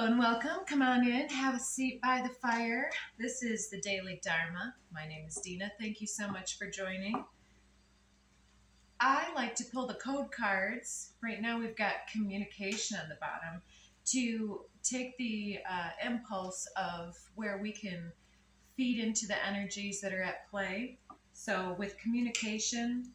Hello and welcome. Come on in, have a seat by the fire. This is the Daily Dharma. My name is Dina. Thank you so much for joining. I like to pull the code cards. Right now we've got communication on the bottom to take the impulse of where we can feed into the energies that are at play. So with communication,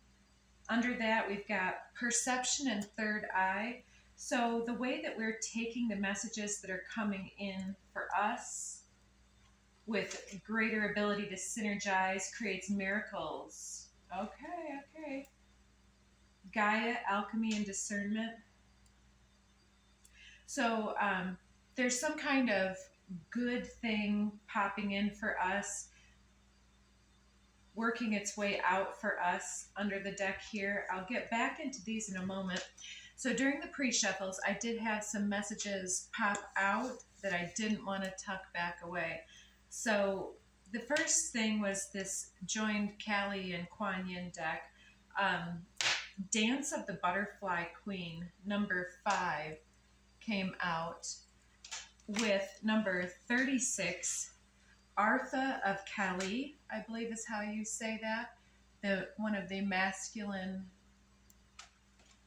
under that we've got perception and third eye. So the way that we're taking the messages that are coming in for us with greater ability to synergize creates miracles. Okay. Gaia, alchemy, and discernment. So there's some kind of good thing popping in for us, working its way out for us under the deck here. I'll get back into these in a moment. So during the pre-shuffles, I did have some messages pop out that I didn't want to tuck back away. So the first thing was this joined Kali and Kuan Yin deck. Dance of the Butterfly Queen, number 5, came out with number 36, Artha of Kali, I believe is how you say that. One of the masculine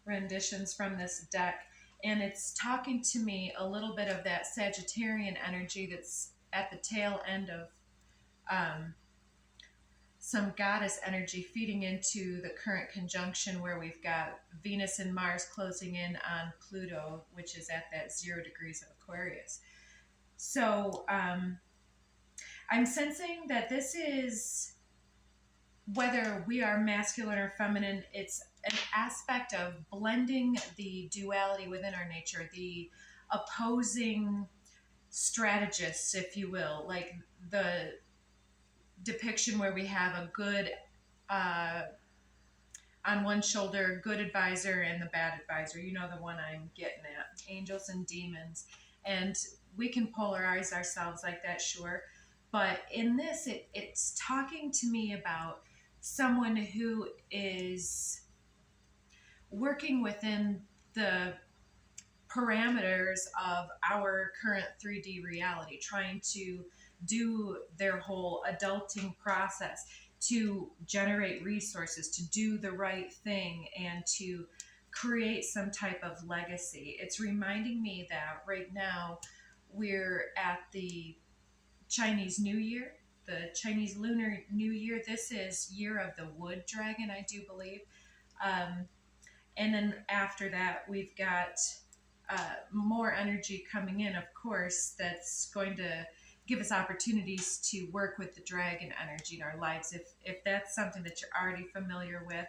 renditions from this deck, and it's talking to me a little bit of that Sagittarian energy that's at the tail end of some goddess energy feeding into the current conjunction where we've got Venus and Mars closing in on Pluto, which is at that 0 degrees of Aquarius. So I'm sensing that this is, whether we are masculine or feminine, it's an aspect of blending the duality within our nature, the opposing strategists, if you will, like the depiction where we have a good on one shoulder, good advisor, and the bad advisor. You know the one I'm getting at, angels and demons. And we can polarize ourselves like that, sure. But in this, it's talking to me about someone who is working within the parameters of our current 3D reality, trying to do their whole adulting process to generate resources, to do the right thing, and to create some type of legacy. It's reminding me that right now we're at the Chinese New Year, the Chinese Lunar New Year. This is Year of the Wood Dragon, I do believe. And then after that, we've got more energy coming in, of course, that's going to give us opportunities to work with the dragon energy in our lives. If that's something that you're already familiar with,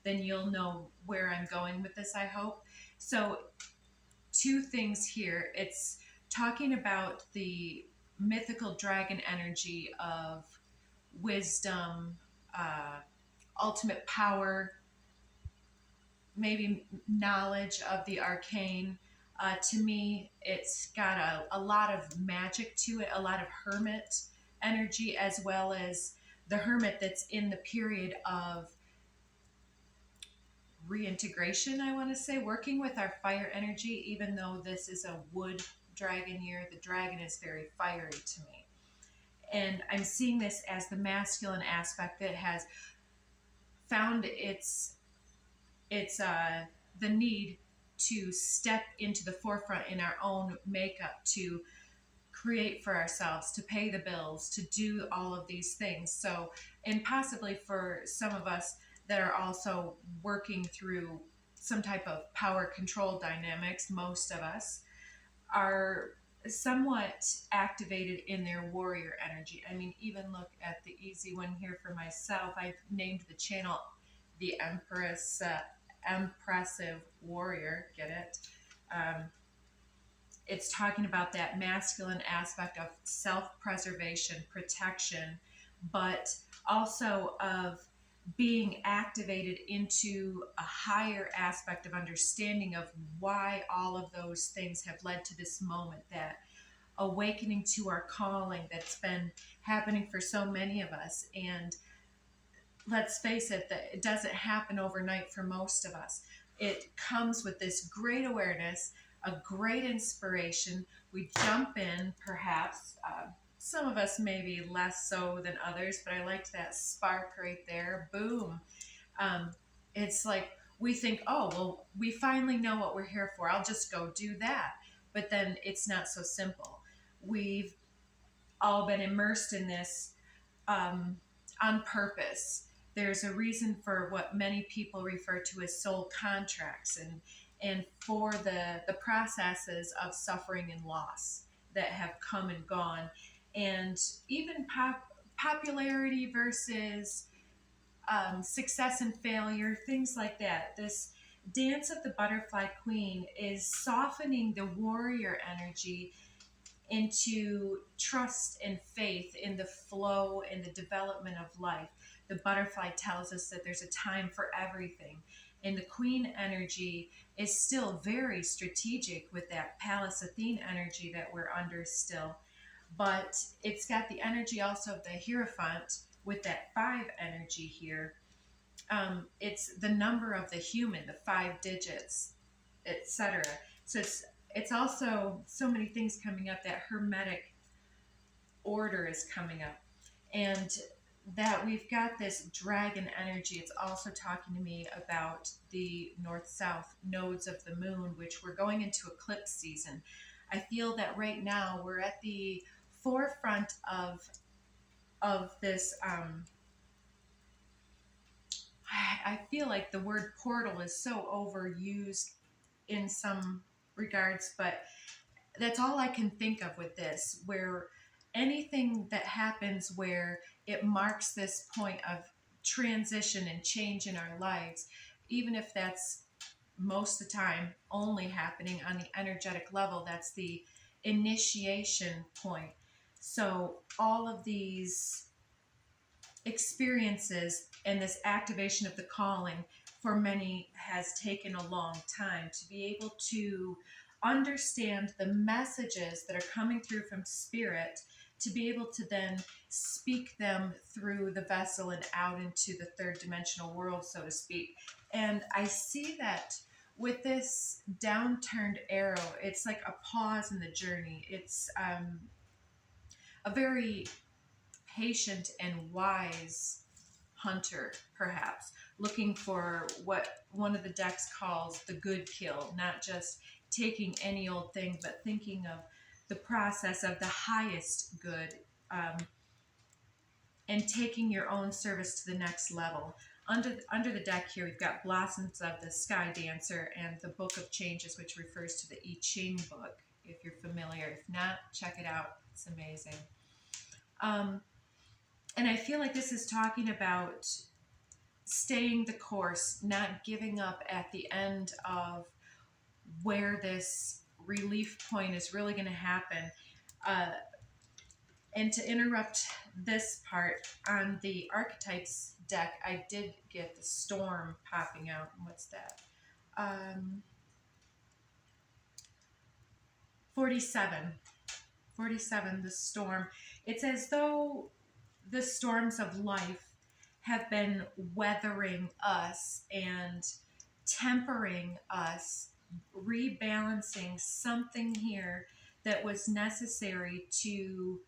then you'll know where I'm going with this, I hope. So 2 things here. It's talking about the mythical dragon energy of wisdom, ultimate power, maybe knowledge of the arcane. To me, it's got a lot of magic to it, a lot of hermit energy, as well as the hermit that's in the period of reintegration, I want to say, working with our fire energy. Even though this is a wood dragon year, the dragon is very fiery to me. And I'm seeing this as the masculine aspect that has found the need to step into the forefront in our own makeup, to create for ourselves, to pay the bills, to do all of these things. So, and possibly for some of us that are also working through some type of power control dynamics, most of us are somewhat activated in their warrior energy. I mean, even look at the easy one here for myself. I've named the channel the Empress, Empressive Warrior. Get it? It's talking about that masculine aspect of self-preservation, protection, but also of being activated into a higher aspect of understanding of why all of those things have led to this moment, that awakening to our calling that's been happening for so many of us. And let's face it, that it doesn't happen overnight for most of us. It comes with this great awareness a great inspiration. We jump in, perhaps. Some of us maybe less so than others, but I liked that spark right there. Boom. Um, it's like we think, oh, well, we finally know what we're here for. I'll just go do that. But then it's not so simple. We've all been immersed in this um, on purpose. There's a reason for what many people refer to as soul contracts, and for the processes of suffering and loss that have come and gone, and even popularity versus success and failure, things like that. This dance of the butterfly queen is softening the warrior energy into trust and faith in the flow and the development of life. The butterfly tells us that there's a time for everything. And the queen energy is still very strategic with that Pallas Athene energy that we're under still. But it's got the energy also of the Hierophant with that 5 energy here. It's the number of the human, the 5 digits, etc. So it's also so many things coming up. That Hermetic order is coming up, and that we've got this dragon energy. It's also talking to me about the north-south nodes of the moon, which we're going into eclipse season. I feel that right now we're at the forefront of this. I feel like the word portal is so overused in some regards, but that's all I can think of with this, where anything that happens where it marks this point of transition and change in our lives, even if that's most of the time only happening on the energetic level, that's the initiation point. So all of these experiences and this activation of the calling for many has taken a long time to be able to understand the messages that are coming through from spirit, to be able to then speak them through the vessel and out into the third dimensional world, so to speak. And I see that with this downturned arrow, it's like a pause in the journey. It's a very patient and wise hunter, perhaps, looking for what one of the decks calls the good kill, not just taking any old thing, but thinking of the process of the highest good, and taking your own service to the next level. Under the deck here, we've got Blossoms of the Sky Dancer and the Book of Changes, which refers to the I Ching book, if you're familiar. If not, check it out. It's amazing. And I feel like this is talking about staying the course, not giving up at the end of where this relief point is really going to happen. And to interrupt this part, on the Archetypes deck, I did get the storm popping out. What's that? 47. 47, the storm. It's as though the storms of life have been weathering us and tempering us, rebalancing something here that was necessary to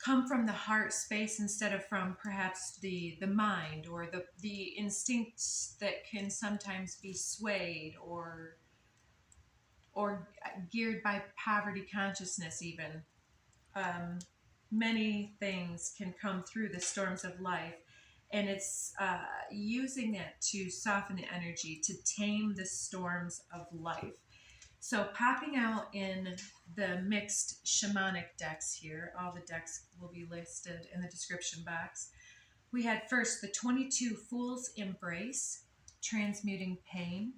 come from the heart space instead of from perhaps the mind, or the instincts that can sometimes be swayed or geared by poverty consciousness even. Many things can come through the storms of life, and it's using that to soften the energy, to tame the storms of life. So popping out in the mixed shamanic decks here, all the decks will be listed in the description box. We had first the 22 Fool's Embrace, transmuting pain,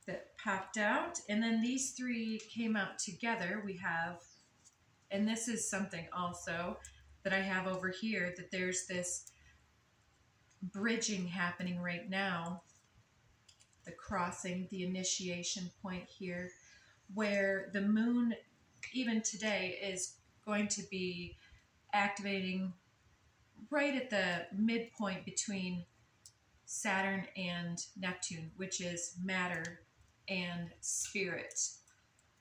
that popped out. And then these 3 came out together. We have, and this is something also that I have over here, that there's this bridging happening right now, the crossing, the initiation point here, where the moon, even today, is going to be activating right at the midpoint between Saturn and Neptune, which is matter and spirit,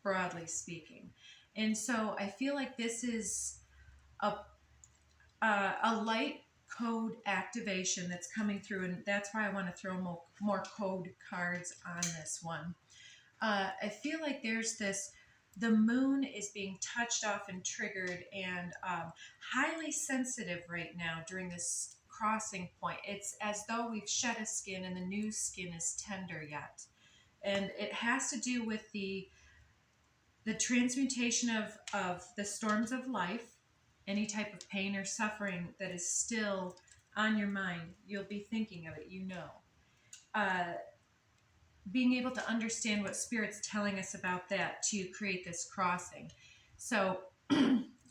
broadly speaking. And so I feel like this is a, a light code activation that's coming through, and that's why I want to throw more code cards on this one. I feel like there's this, the moon is being touched off and triggered and highly sensitive right now during this crossing point. It's as though we've shed a skin and the new skin is tender yet. And it has to do with the transmutation of the storms of life, any type of pain or suffering that is still on your mind. You'll be thinking of it, you know. Being able to understand what Spirit's telling us about that to create this crossing. So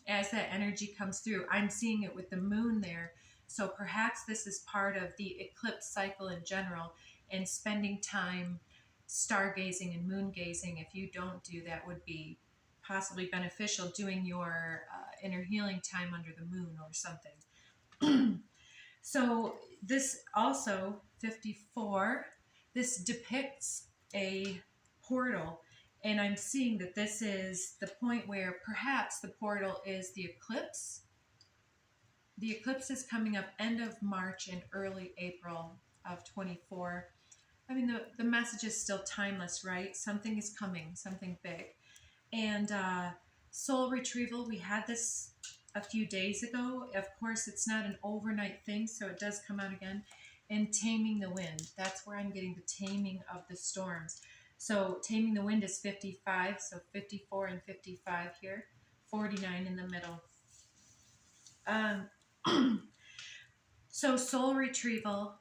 as that energy comes through, I'm seeing it with the moon there. So perhaps this is part of the eclipse cycle in general, and spending time stargazing and moon gazing, if you don't do that, would be possibly beneficial, doing your inner healing time under the moon or something. So this also, 54, this depicts a portal, and I'm seeing that this is the point where perhaps the portal is the eclipse. The eclipse is coming up end of March and early April of 24. I mean, the message is still timeless, right? Something is coming, something big. And soul retrieval, we had this a few days ago. Of course, it's not an overnight thing, so it does come out again. And taming the wind, that's where I'm getting the taming of the storms. So taming the wind is 55, so 54 and 55 here, 49 in the middle. So soul retrieval,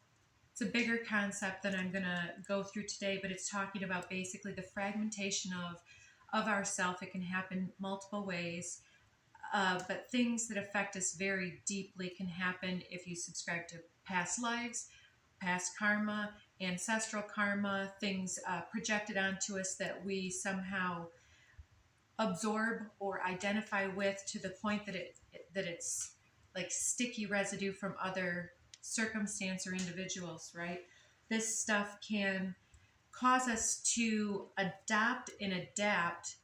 it's a bigger concept than I'm going to go through today, but it's talking about basically the fragmentation of ourself. It can happen multiple ways, but things that affect us very deeply can happen if you subscribe to past lives, past karma, ancestral karma, things projected onto us that we somehow absorb or identify with, to the point that it's like sticky residue from other circumstance or individuals, right? This stuff can cause us to adopt and adapt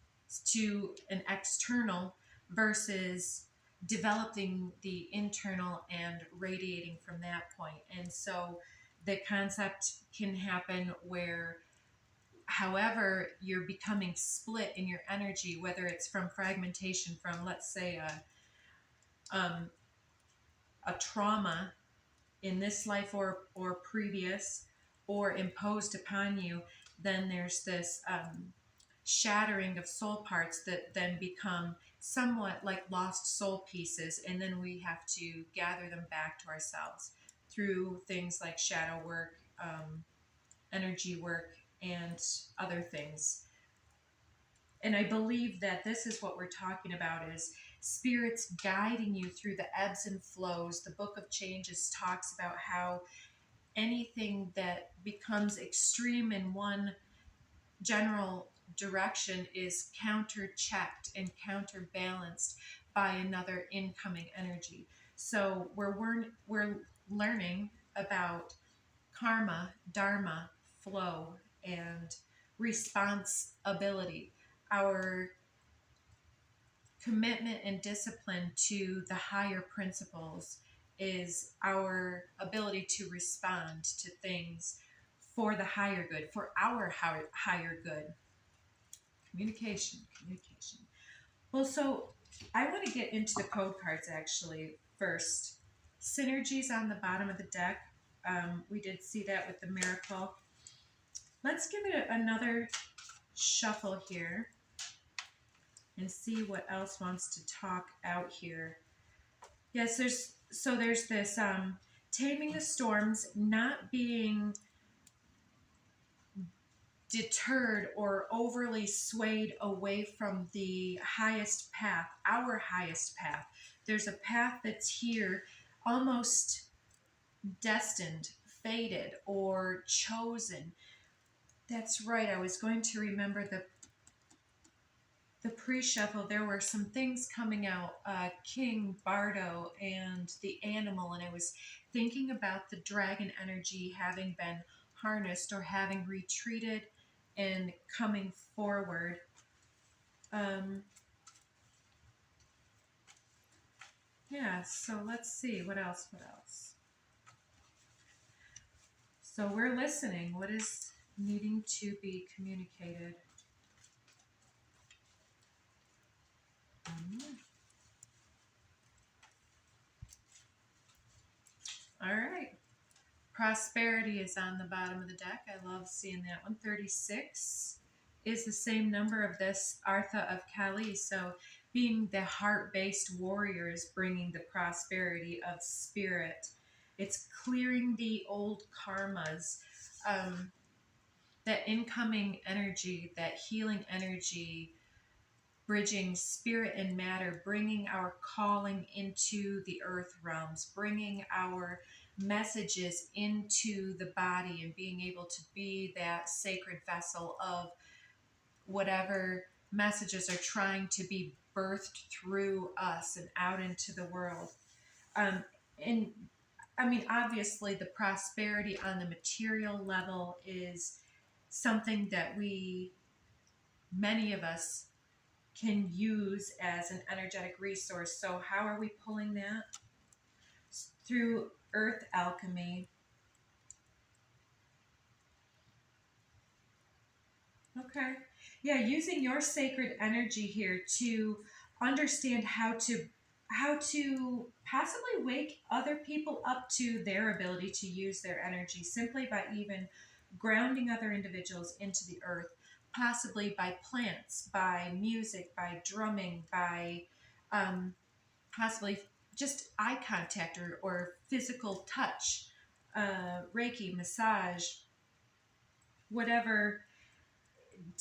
to an external versus developing the internal and radiating from that point. And so the concept can happen where, however, you're becoming split in your energy, whether it's from fragmentation from, let's say, a trauma in this life or previous, or imposed upon you, then there's this shattering of soul parts that then become somewhat like lost soul pieces, and then we have to gather them back to ourselves through things like shadow work, energy work, and other things. And I believe that this is what we're talking about, is spirits guiding you through the ebbs and flows. The Book of Changes talks about how anything that becomes extreme in one general direction is counter-checked and counterbalanced by another incoming energy. So we're learning about karma, dharma, flow, and responsibility. Our commitment and discipline to the higher principles is our ability to respond to things for the higher good, for our higher good. Communication. Well, so I want to get into the code cards actually first. Synergies on the bottom of the deck. We did see that with the miracle. Let's give it another shuffle here and see what else wants to talk out here. Yes, there's this taming the storms, not being deterred or overly swayed away from the highest path, our highest path. There's a path that's here, almost destined, fated, or chosen. That's right. I was going to remember the pre-shuffle. There were some things coming out, King, Bardo, and the animal, and I was thinking about the dragon energy having been harnessed or having retreated and coming forward. Yeah, so let's see, what else? So we're listening. What is needing to be communicated? All right. Prosperity is on the bottom of the deck. I love seeing that one. 36 is the same number of this Artha of Kali. So being the heart-based warrior is bringing the prosperity of spirit. It's clearing the old karmas, that incoming energy, that healing energy, bridging spirit and matter, bringing our calling into the earth realms, bringing our messages into the body, and being able to be that sacred vessel of whatever messages are trying to be birthed through us and out into the world. And I mean, obviously, the prosperity on the material level is something that many of us, can use as an energetic resource. So how are we pulling that? Through earth alchemy. Okay. Yeah, using your sacred energy here to understand how to possibly wake other people up to their ability to use their energy, simply by even grounding other individuals into the earth, possibly by plants, by music, by drumming, by possibly just eye contact, or physical touch, Reiki, massage, whatever.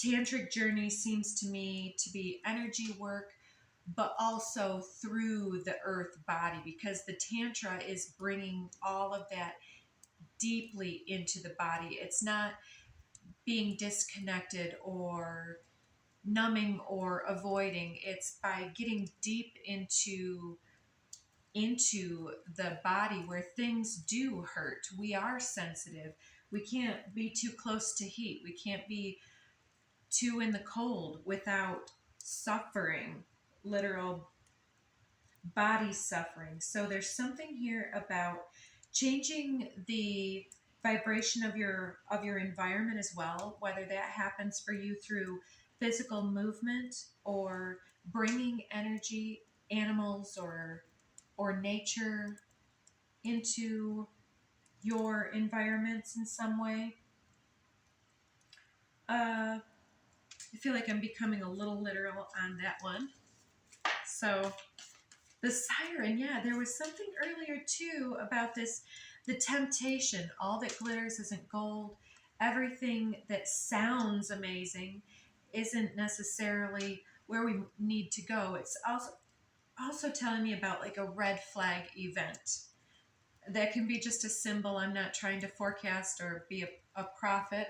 Tantric journey seems to me to be energy work, but also through the earth body, because the Tantra is bringing all of that deeply into the body. It's not being disconnected or numbing or avoiding. It's by getting deep into the body where things do hurt. We are sensitive. We can't be too close to heat. We can't be too in the cold without suffering, literal body suffering. So there's something here about changing the vibration of your environment as well, whether that happens for you through physical movement or bringing energy, animals, or nature into your environments in some way. I feel like I'm becoming a little literal on that one. So the siren, yeah, there was something earlier too about this, the temptation. All that glitters isn't gold. Everything that sounds amazing isn't necessarily where we need to go. It's also telling me about like a red flag event. That can be just a symbol. I'm not trying to forecast or be a prophet,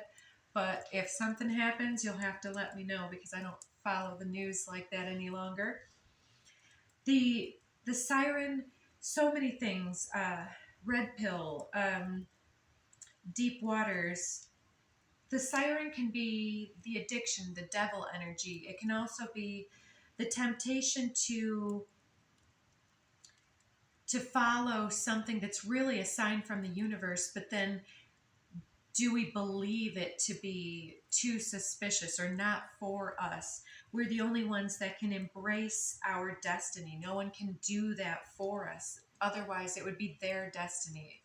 but if something happens, you'll have to let me know, because I don't follow the news like that any longer. The siren, so many things. Red pill, deep waters. The siren can be the addiction, the devil energy. It can also be the temptation to follow something that's really a sign from the universe, but then do we believe it to be too suspicious or not for us? We're the only ones that can embrace our destiny. No one can do that for us. Otherwise, it would be their destiny.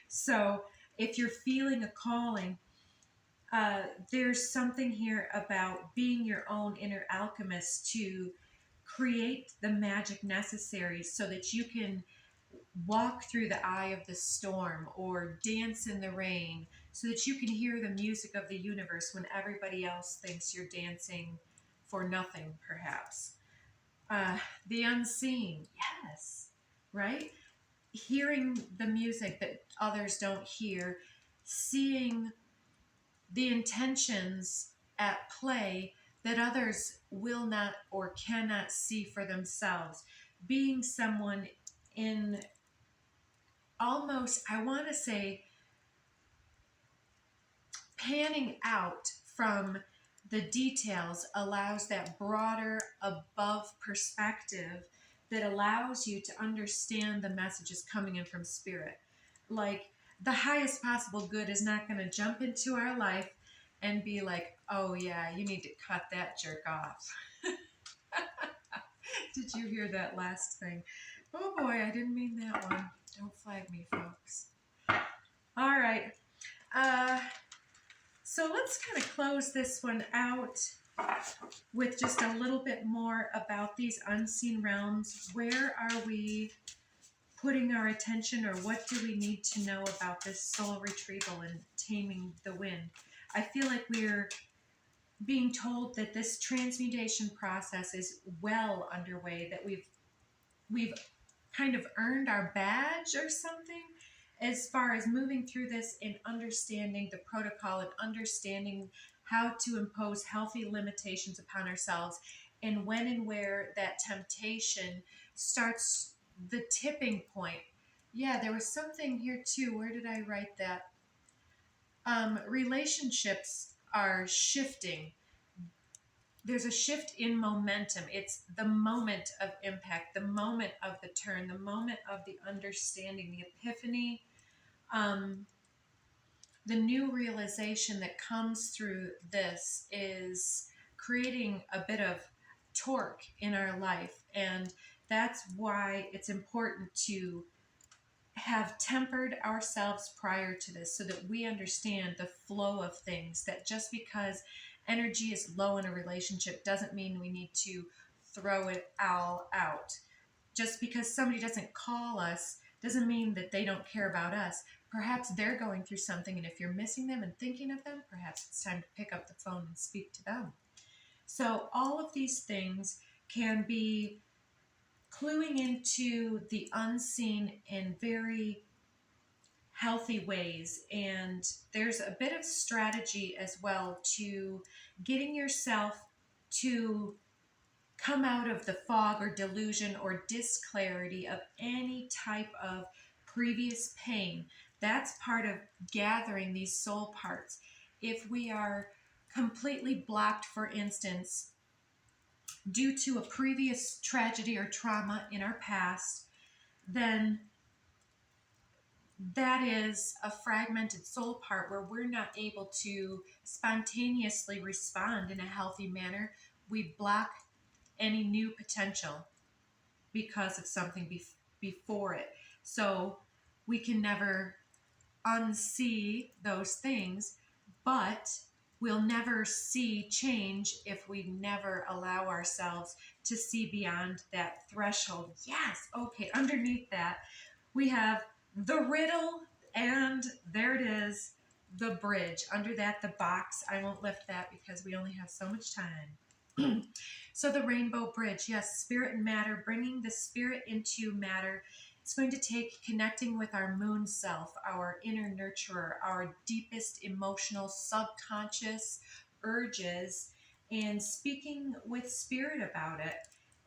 So if you're feeling a calling, there's something here about being your own inner alchemist to create the magic necessary so that you can walk through the eye of the storm or dance in the rain, so that you can hear the music of the universe when everybody else thinks you're dancing for nothing, perhaps. The unseen, yes, right? Hearing the music that others don't hear, seeing the intentions at play that others will not or cannot see for themselves. Being someone in almost, I want to say, panning out from the details allows that broader above perspective that allows you to understand the messages coming in from spirit. Like, the highest possible good is not going to jump into our life and be like, oh yeah, you need to cut that jerk off. Did you hear that last thing? Oh boy, I didn't mean that one. Don't flag me, folks. All right. So let's kind of close this one out with just a little bit more about these unseen realms. Where are we putting our attention, or what do we need to know about this soul retrieval and taming the wind? I feel like we're being told that this transmutation process is well underway, that we've kind of earned our badge or something as far as moving through this and understanding the protocol and understanding how to impose healthy limitations upon ourselves, and when and where that temptation starts, the tipping point. Yeah, there was something here too. Where did I write that? Relationships are shifting. There's a shift in momentum. It's the moment of impact, the moment of the turn, the moment of the understanding, the epiphany, the new realization that comes through this is creating a bit of torque in our life. And that's why it's important to have tempered ourselves prior to this, so that we understand the flow of things, that just because energy is low in a relationship doesn't mean we need to throw it all out. Just because somebody doesn't call us doesn't mean that they don't care about us. Perhaps they're going through something, and if you're missing them and thinking of them, perhaps it's time to pick up the phone and speak to them. So all of these things can be cluing into the unseen in very healthy ways. And there's a bit of strategy as well to getting yourself to come out of the fog or delusion or disclarity of any type of previous pain. That's part of gathering these soul parts. If we are completely blocked, for instance, due to a previous tragedy or trauma in our past, then that is a fragmented soul part where we're not able to spontaneously respond in a healthy manner. We block any new potential because of something before it. So we can never unsee those things, but we'll never see change if we never allow ourselves to see beyond that threshold. Yes, okay, underneath that, we have the riddle, and there it is, the bridge. Under that, the box. I won't lift that because we only have so much time. So the rainbow bridge, yes, spirit and matter, bringing the spirit into matter. It's going to take connecting with our moon self, our inner nurturer, our deepest emotional subconscious urges, and speaking with spirit about it.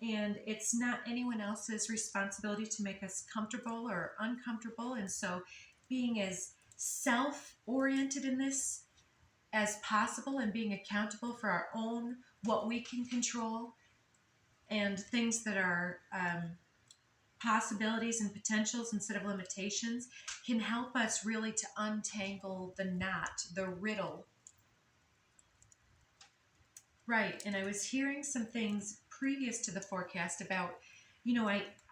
And it's not anyone else's responsibility to make us comfortable or uncomfortable. And so being as self-oriented in this as possible, and being accountable for our own, what we can control, and things that are possibilities and potentials instead of limitations, can help us really to untangle the knot, the riddle. Right. And I was hearing some things previous to the forecast about,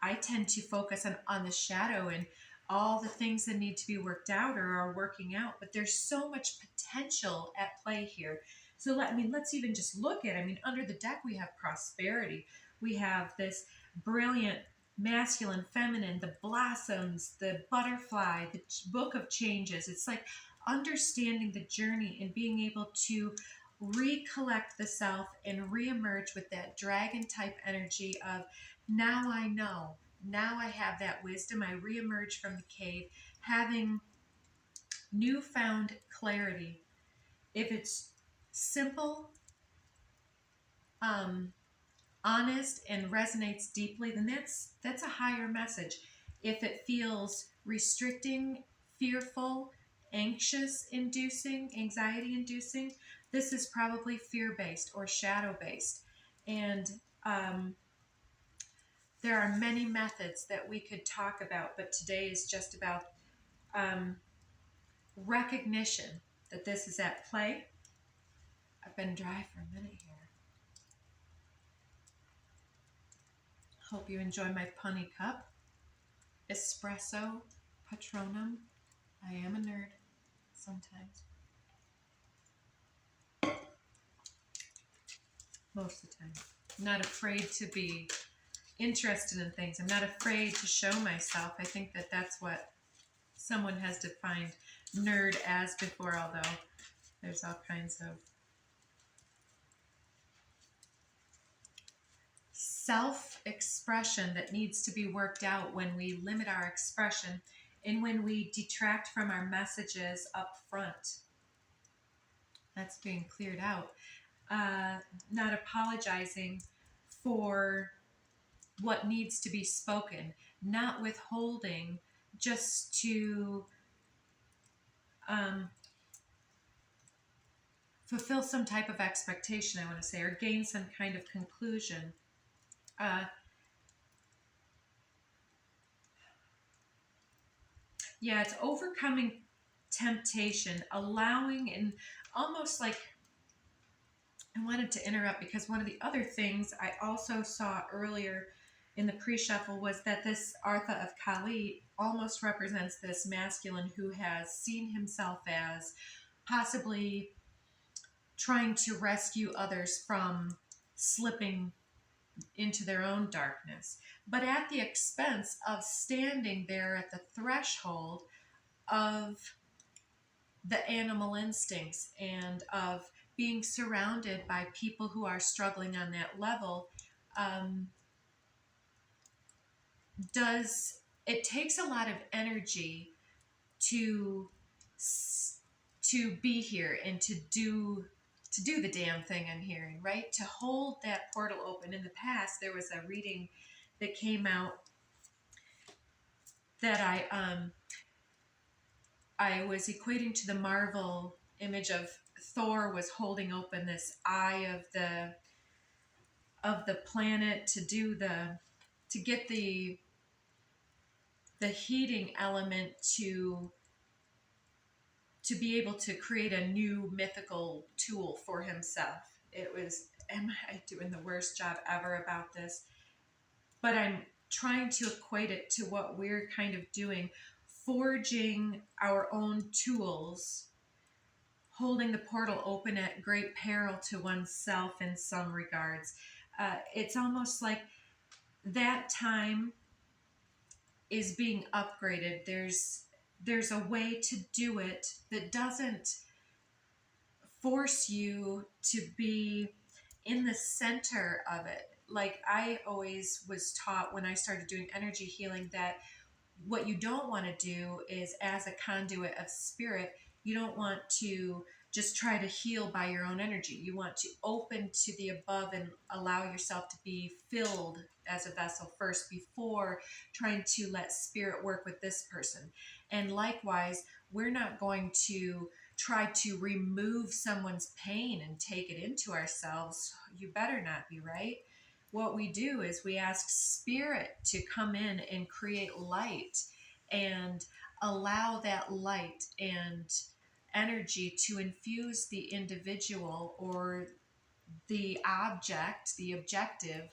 I tend to focus on the shadow and all the things that need to be worked out or are working out, but there's so much potential at play here. So let's even just look at, under the deck, we have prosperity. We have this brilliant masculine, feminine, the blossoms, the butterfly, the book of changes. It's like understanding the journey and being able to recollect the self and reemerge with that dragon type energy of, now I know, now I have that wisdom. I reemerge from the cave having newfound clarity. If it's simple, honest, and resonates deeply, then that's a higher message. If it feels restricting, fearful, anxiety inducing, this is probably fear-based or shadow-based. And there are many methods that we could talk about, but today is just about recognition that this is at play. I've been dry for a minute here. Hope you enjoy my punny cup. Espresso Patronum. I am a nerd sometimes. Most of the time. I'm not afraid to be interested in things. I'm not afraid to show myself. I think that that's what someone has defined nerd as before, although there's all kinds of self-expression that needs to be worked out when we limit our expression and when we detract from our messages up front. That's being cleared out. Not apologizing for what needs to be spoken, not withholding just to fulfill some type of expectation, I want to say, or gain some kind of conclusion. Yeah, it's overcoming temptation, allowing, and almost like, I wanted to interrupt because one of the other things I also saw earlier in the pre-shuffle was that this Artha of Kali almost represents this masculine who has seen himself as possibly trying to rescue others from slipping into their own darkness, but at the expense of standing there at the threshold of the animal instincts and of being surrounded by people who are struggling on that level. It takes a lot of energy to be here and to do the damn thing I'm hearing, right? To hold that portal open. In the past, there was a reading that came out that I was equating to the Marvel image of Thor was holding open this eye of the planet to get the heating element to be able to create a new mythical tool for himself. It was, am I doing the worst job ever about this? But I'm trying to equate it to what we're kind of doing, forging our own tools, holding the portal open at great peril to oneself in some regards. It's almost like that time is being upgraded. There's a way to do it that doesn't force you to be in the center of it. Like I always was taught when I started doing energy healing that what you don't want to do is, as a conduit of spirit, you don't want to just try to heal by your own energy. You want to open to the above and allow yourself to be filled as a vessel first before trying to let spirit work with this person. And likewise, we're not going to try to remove someone's pain and take it into ourselves. You better not be, right? What we do is we ask spirit to come in and create light and allow that light and energy to infuse the individual or the object, the objective.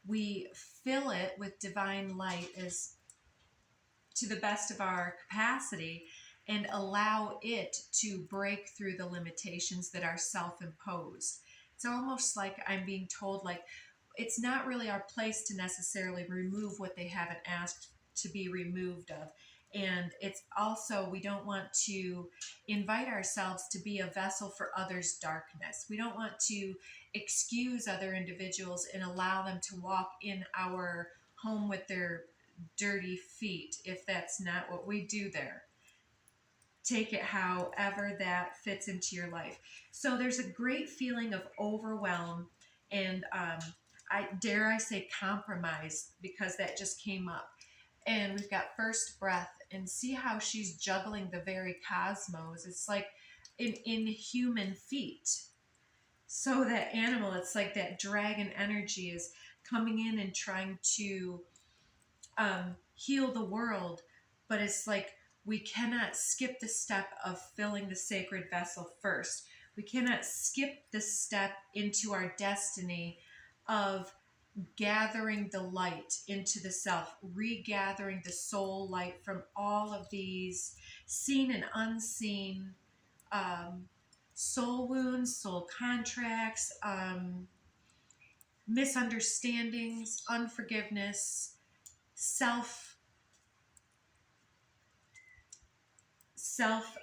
We fill it with divine light as to the best of our capacity and allow it to break through the limitations that are self-imposed. It's almost like I'm being told, like, it's not really our place to necessarily remove what they haven't asked to be removed of. And it's also, we don't want to invite ourselves to be a vessel for others' darkness. We don't want to excuse other individuals and allow them to walk in our home with their dirty feet, if that's not what we do there. Take it however that fits into your life. So there's a great feeling of overwhelm and I say compromise, because that just came up. And we've got first breath, and see how she's juggling the very cosmos. It's like in human feet. So that animal, it's like that dragon energy is coming in and trying to heal the world, but it's like we cannot skip the step of filling the sacred vessel first. We cannot skip the step into our destiny of gathering the light into the self, regathering the soul light from all of these seen and unseen um, soul wounds, soul contracts, misunderstandings, unforgiveness, self self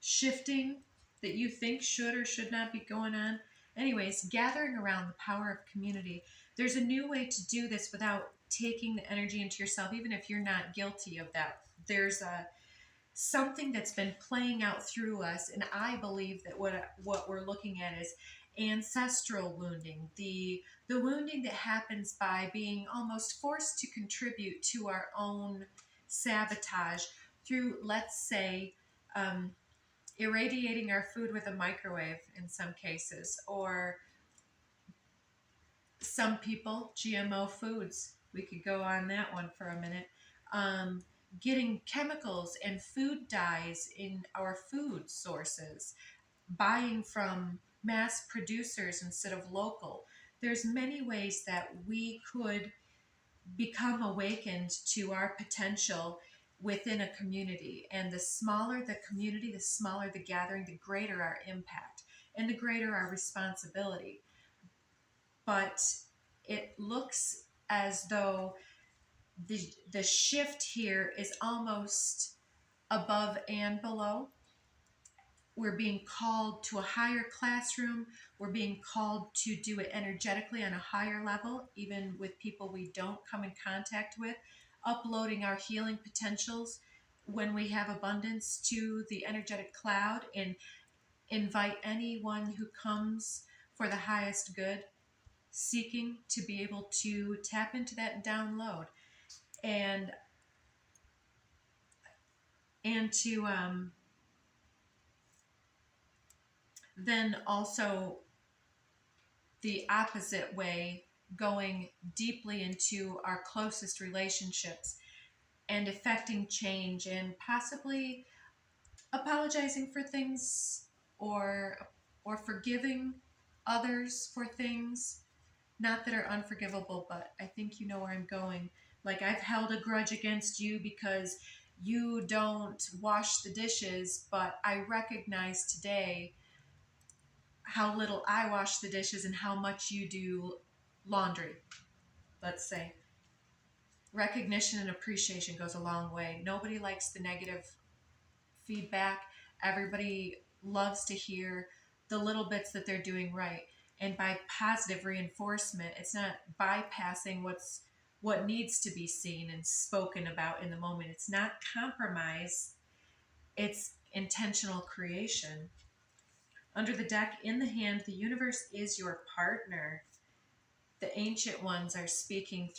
shifting that you think should or should not be going on. Anyways, gathering around the power of community. There's a new way to do this without taking the energy into yourself, even if you're not guilty of that. There's a something that's been playing out through us, and I believe that what we're looking at is ancestral wounding, the wounding that happens by being almost forced to contribute to our own sabotage through, let's say, um, irradiating our food with a microwave in some cases, or some people, GMO foods. We could go on that one for a minute. Um, Getting chemicals and food dyes in our food sources, buying from mass producers instead of local. There's many ways that we could become awakened to our potential within a community. And the smaller the community, the smaller the gathering, the greater our impact and the greater our responsibility. But it looks as though the shift here is almost above and below. We're being called to a higher classroom. We're being called to do it energetically on a higher level, even with people we don't come in contact with, uploading our healing potentials when we have abundance to the energetic cloud, and invite anyone who comes for the highest good, seeking to be able to tap into that and download, and to then also the opposite way, going deeply into our closest relationships and affecting change, and possibly apologizing for things, or forgiving others for things not that are unforgivable, but I think you know where I'm going. Like, I've held a grudge against you because you don't wash the dishes, but I recognize today how little I wash the dishes and how much you do laundry, let's say. Recognition and appreciation goes a long way. Nobody likes the negative feedback. Everybody loves to hear the little bits that they're doing right. And by positive reinforcement, it's not bypassing what needs to be seen and spoken about in the moment. It's not compromise. It's intentional creation. Under the deck, in the hand, the universe is your partner. The ancient ones are speaking